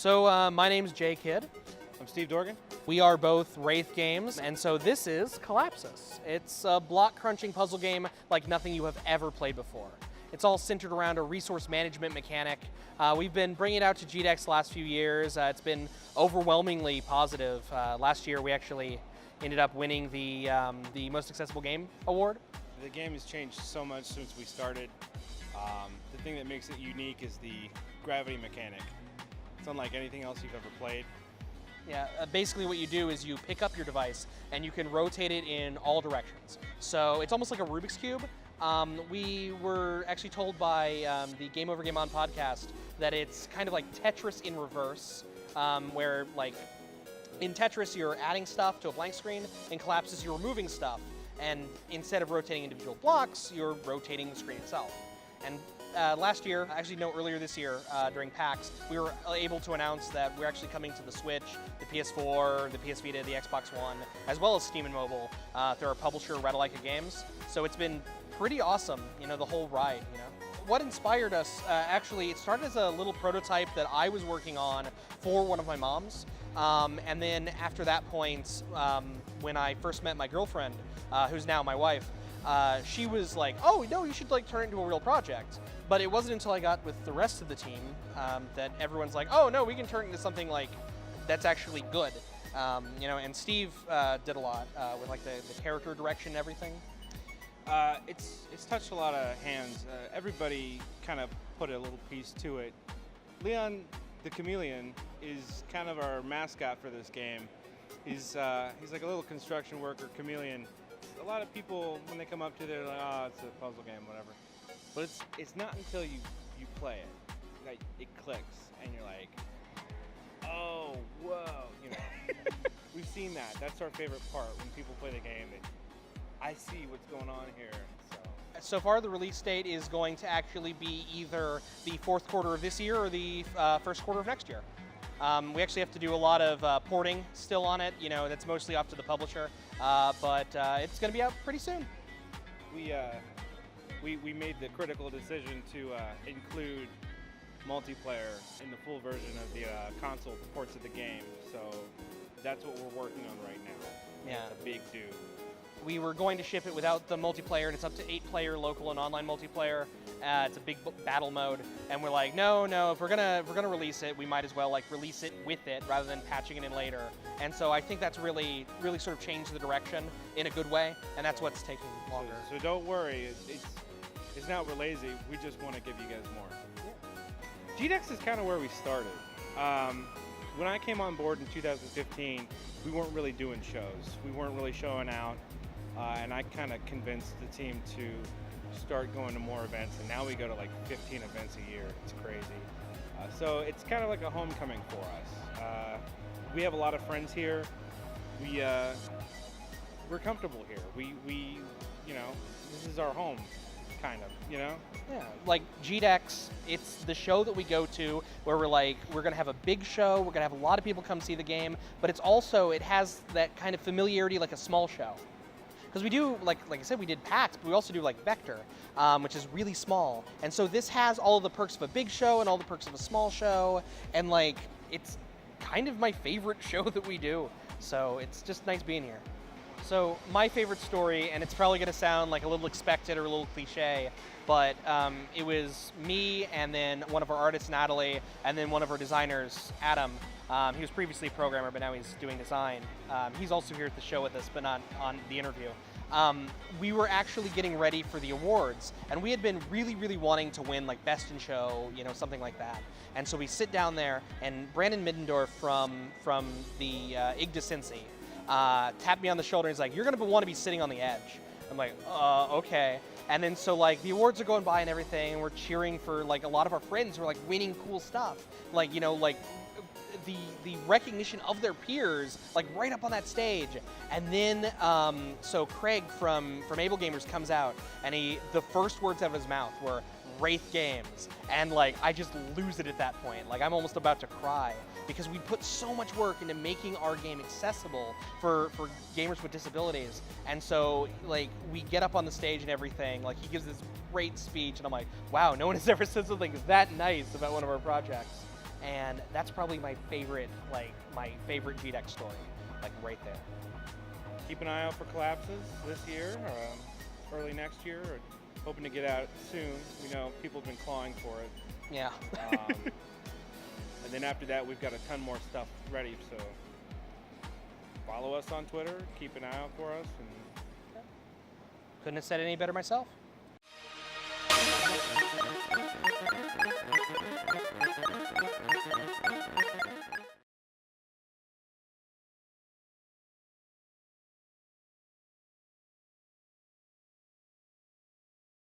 So my name's Jay Kidd. I'm Steve Dorgan. We are both Wraith Games, and so this is Collapsus. It's a block crunching puzzle game like nothing you have ever played before. It's all centered around a resource management mechanic. We've been bringing it out to GDEX the last few years. It's been overwhelmingly positive. Last year we actually ended up winning the Most Accessible Game Award. The game has changed so much since we started. The thing that makes it unique is the gravity mechanic. It's unlike anything else you've ever played. Yeah, basically what you do is you pick up your device and you can rotate it in all directions. So it's almost like a Rubik's Cube. We were actually told by the Game Over Game On podcast that it's kind of like Tetris in reverse, where like in Tetris you're adding stuff to a blank screen, in Collapsus you're removing stuff, and instead of rotating individual blocks, you're rotating the screen itself. And last year, actually no, earlier this year during PAX, we were able to announce that we're actually coming to the Switch, the PS4, the PS Vita, the Xbox One, as well as Steam and mobile through our publisher, Ratalaika Games. So it's been pretty awesome, you know, the whole ride, you know. What inspired us, actually, it started as a little prototype that I was working on for one of my moms. And then after that point, when I first met my girlfriend, who's now my wife, she was like, oh, no, you should like turn it into a real project. But it wasn't until I got with the rest of the team that everyone's like, oh, no, we can turn it into something like that's actually good. You know, and Steve did a lot with like the character direction and everything. It's touched a lot of hands. Everybody kind of put a little piece to it. Leon the Chameleon is kind of our mascot for this game. He's like a little construction worker chameleon. A lot of people, when they come up to it, they're like, oh, it's a puzzle game, whatever. But it's not until you play it that it clicks, and you're like, oh, whoa, you know. We've seen that. That's our favorite part, when people play the game. I see what's going on here. So far, the release date is going to actually be either the fourth quarter of this year or the first quarter of next year. We actually have to do a lot of porting still on it. You know, that's mostly up to the publisher, but it's going to be out pretty soon. We made the critical decision to include multiplayer in the full version of the console ports of the game. So that's what we're working on right now. Yeah, it's a big do. We were going to ship it without the multiplayer, and it's up to 8-player local and online multiplayer. It's a big battle mode, and we're like, no, if we're gonna release it, we might as well like release it with it rather than patching it in later. And so I think that's really sort of changed the direction in a good way, and that's what's taking longer. So don't worry, it's not we're lazy. We just want to give you guys more. Yeah. GDEX is kind of where we started. When I came on board in 2015, we weren't really doing shows. We weren't really showing out. And I kind of convinced the team to start going to more events, and now we go to like 15 events a year. It's crazy. So it's kind of like a homecoming for us. We have a lot of friends here. We're comfortable here. We you know, this is our home, kind of, you know? Yeah, like GDEX, it's the show that we go to where we're like, we're gonna have a big show, we're gonna have a lot of people come see the game, but it's also, it has that kind of familiarity like a small show. Because we do, like I said, we did PAX, but we also do like Vector, which is really small. And so this has all of the perks of a big show and all the perks of a small show, and like, it's kind of my favorite show that we do. So it's just nice being here. So my favorite story, and it's probably gonna sound like a little expected or a little cliche, but it was me and then one of our artists, Natalie, and then one of our designers, Adam. He was previously a programmer, but now he's doing design. He's also here at the show with us, but not on the interview. We were actually getting ready for the awards, and we had been really wanting to win like Best in Show, you know, something like that. And so we sit down there, and Brandon Middendorf from the Igdacincy tapped me on the shoulder and he's like, you're gonna want to be sitting on the edge. I'm like, okay. And then so like the awards are going by and everything, and we're cheering for like a lot of our friends who are like winning cool stuff. Like, you know, like the recognition of their peers, like right up on that stage. And then, so Craig from Able Gamers comes out, and the first words out of his mouth were Wraith Games. And like, I just lose it at that point. Like, I'm almost about to cry, because we put so much work into making our game accessible for gamers with disabilities. And so like, we get up on the stage and everything, like he gives this great speech, and I'm like, wow, no one has ever said something that nice about one of our projects. and that's probably my favorite, like my favorite GDEX story, like right there. Keep an eye out for Collapsus this year, early next year, or hoping to get out soon. We know people have been clawing for it. Yeah. And then after that, we've got a ton more stuff ready, so follow us on Twitter, keep an eye out for us. And Couldn't have said it any better myself.